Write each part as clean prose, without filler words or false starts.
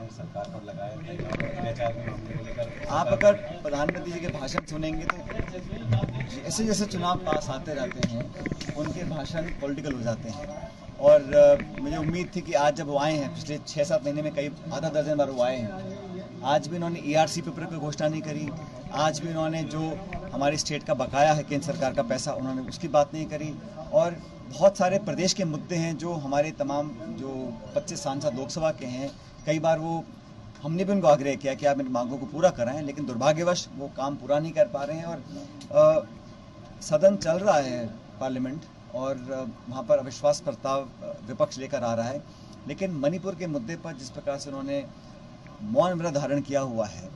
है सरकार पर लगाए अत्याचार के मामले को लेकर। आप अगर प्रधानमंत्री जी के भाषण सुनेंगे तो जैसे जैसे चुनाव पास आते रहते हैं उनके भाषण पॉलिटिकल हो जाते हैं। और मुझे उम्मीद थी कि आज जब वो आए हैं, पिछले 6-7 महीने में कई आधा दर्जन बार वो आए हैं, आज भी इन्होंने ERC पेपर की घोषणा नहीं करी। आज भी इन्होंने जो हमारी स्टेट का बकाया है केंद्र सरकार का पैसा, उन्होंने उसकी बात नहीं करी। और बहुत सारे प्रदेश के मुद्दे हैं जो हमारे तमाम जो 25 सांसद लोकसभा के हैं, कई बार वो हमने भी उनको आग्रह किया कि आप इन मांगों को पूरा कराएं, लेकिन दुर्भाग्यवश वो काम पूरा नहीं कर पा रहे हैं। और सदन चल रहा है पार्लियामेंट, और वहाँ पर अविश्वास प्रस्ताव विपक्ष लेकर आ रहा है, लेकिन मणिपुर के मुद्दे पर जिस प्रकार से उन्होंने मौन व्रत धारण किया हुआ है,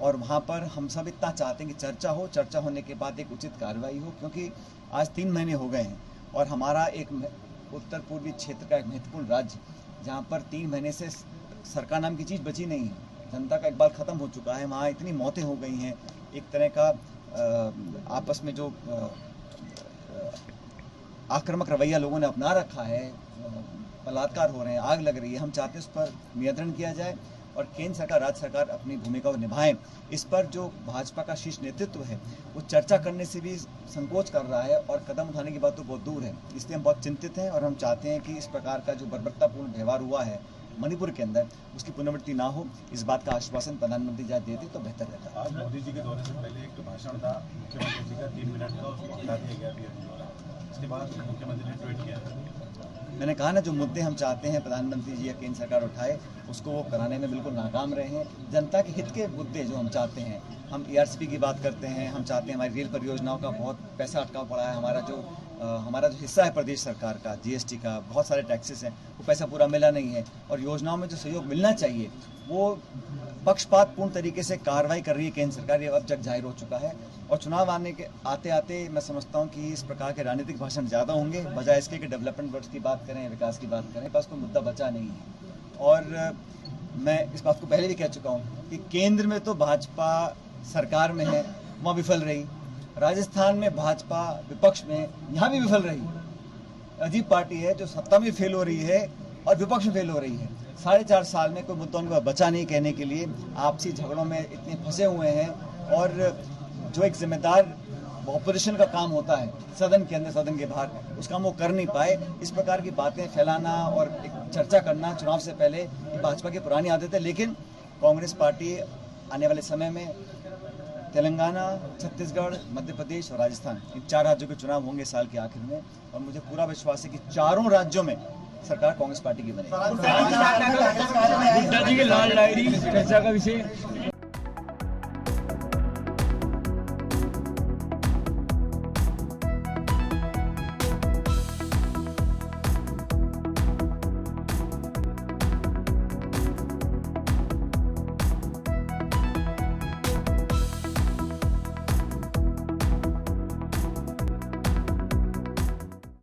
और वहाँ पर हम सब इतना चाहते हैं कि चर्चा हो, चर्चा होने के बाद एक उचित कार्रवाई हो, क्योंकि आज 3 महीने हो गए हैं और हमारा एक उत्तर पूर्वी क्षेत्र का एक महत्वपूर्ण राज्य, जहाँ पर 3 महीने से सरकार नाम की चीज़ बची नहीं है, जनता का इकबाल ख़त्म हो चुका है। वहाँ इतनी मौतें हो गई हैं, एक तरह का आपस में जो आक्रामक रवैया लोगों ने अपना रखा है, बलात्कार हो रहे हैं, आग लग रही है। हम चाहते हैं उस पर नियंत्रण किया जाए और केंद्र सरकार, राज्य सरकार अपनी भूमिका को निभाएं। इस पर जो भाजपा का शीर्ष नेतृत्व है वो चर्चा करने से भी संकोच कर रहा है और कदम उठाने की बात तो बहुत दूर है। इसलिए हम बहुत चिंतित हैं और हम चाहते हैं कि इस प्रकार का जो बर्बरतापूर्ण व्यवहार हुआ है मणिपुर के अंदर, उसकी पुनरावृत्ति ना हो। इस बात का आश्वासन प्रधानमंत्री जी देते तो बेहतर रहता। आज मोदी जी के दौरे से पहले एक भाषण था मुख्यमंत्री जी का 3 मिनट का, उसको हटा दिया गया पीएम द्वारा। इसके बाद मुख्यमंत्री ने ट्वीट किया था। मैंने कहा ना, जो मुद्दे हम चाहते हैं प्रधानमंत्री जी या केंद्र सरकार उठाए, उसको वो कराने में बिल्कुल नाकाम रहे हैं। जनता के हित के मुद्दे जो हम चाहते हैं, हम ERCP की बात करते हैं, हम चाहते हैं हमारी रेल परियोजनाओं का बहुत पैसा अटका पड़ा है, हमारा जो हिस्सा है प्रदेश सरकार का GST का, बहुत सारे टैक्सेस हैं, वो पैसा पूरा मिला नहीं है, और योजनाओं में जो सहयोग मिलना चाहिए वो पक्षपातपूर्ण तरीके से कार्रवाई कर रही है केंद्र सरकार, ये अब जग जाहिर हो चुका है। और चुनाव आते आते मैं समझता हूँ कि इस प्रकार के राजनीतिक भाषण ज़्यादा होंगे, बजाय इसके कि डेवलपमेंट वर्ड्स की बात करें, विकास की बात करें। बस कोई मुद्दा बचा नहीं है। और मैं इस बात को पहले भी कह चुका हूँ कि केंद्र में तो भाजपा सरकार में है, वहाँ विफल रही, राजस्थान में भाजपा विपक्ष में, यहाँ भी विफल रही। अजीब पार्टी है जो सत्ता में फेल हो रही है और विपक्ष में फेल हो रही है। 4.5 साल में कोई मुद्दा उनका बचा नहीं कहने के लिए, आपसी झगड़ों में इतने फंसे हुए हैं। और जो एक जिम्मेदार ऑपोजिशन का काम होता है सदन के अंदर, सदन के बाहर, उस काम वो कर नहीं पाए। इस प्रकार की बातें फैलाना और एक चर्चा करना चुनाव से पहले, ये भाजपा की पुरानी आदत है। लेकिन कांग्रेस पार्टी आने वाले समय में तेलंगाना, छत्तीसगढ़, मध्य प्रदेश और राजस्थान, इन 4 राज्यों के चुनाव होंगे साल के आखिर में, और मुझे पूरा विश्वास है कि चारों राज्यों में सरकार कांग्रेस पार्टी की बनेगी। हुड्डा जी की लाल डायरी चर्चा का विषय